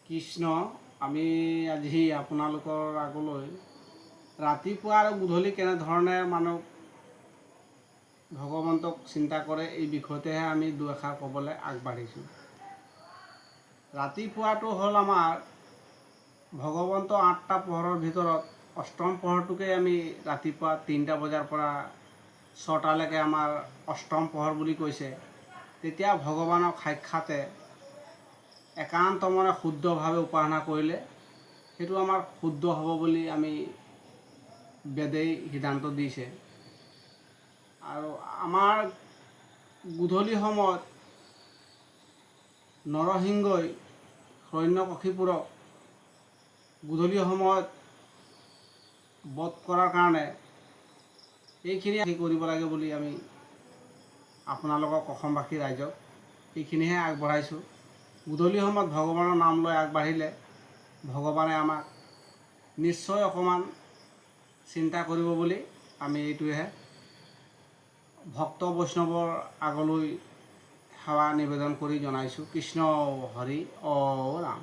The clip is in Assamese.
কৃষ্ণ আমি আজি আপোনালোকৰ আগলৈ ৰাতিপুৱা আৰু গধূলি কেনেধৰণে মানুহ ভগৱন্তক চিন্তা কৰে এই বিষয়তেহে আমি দুআষাৰ ক'বলৈ আগবাঢ়িছোঁ। ৰাতিপুৱাটো হ'ল আমাৰ ভগৱন্ত 8টা পোহৰৰ ভিতৰত অষ্টম পোহৰটোকে আমি ৰাতিপুৱা 3টা বজাৰ পৰা 6টালৈকে আমাৰ অষ্টম পোহৰ বুলি কৈছে। তেতিয়া ভগৱানক সাক্ষাতে একান্ত মনে শুদ্ধভাৱে উপাসনা কৰিলে সেইটো আমাৰ শুদ্ধ হ'ব বুলি আমি বেদেই সিদ্ধান্ত দিছে। আৰু আমাৰ গধূলি সময়ত নৰসিংহই হিৰণ্যকশিপুৰক গধূলি সময়ত বধ কৰাৰ কাৰণে এইখিনি কৰিব লাগে বুলি আমি আপোনালোকক অসমবাসী ৰাইজক এইখিনিহে আগবঢ়াইছোঁ। গধূলি সময়ত ভগৱানৰ নাম লৈ আগবাঢ়িলে ভগৱানে আমাক নিশ্চয় অকণমান চিন্তা কৰিব বুলি আমি এইটোহে ভক্ত বৈষ্ণৱৰ আগলৈ সেৱা নিবেদন কৰি জনাইছোঁ। কৃষ্ণ হৰি অ ৰাম।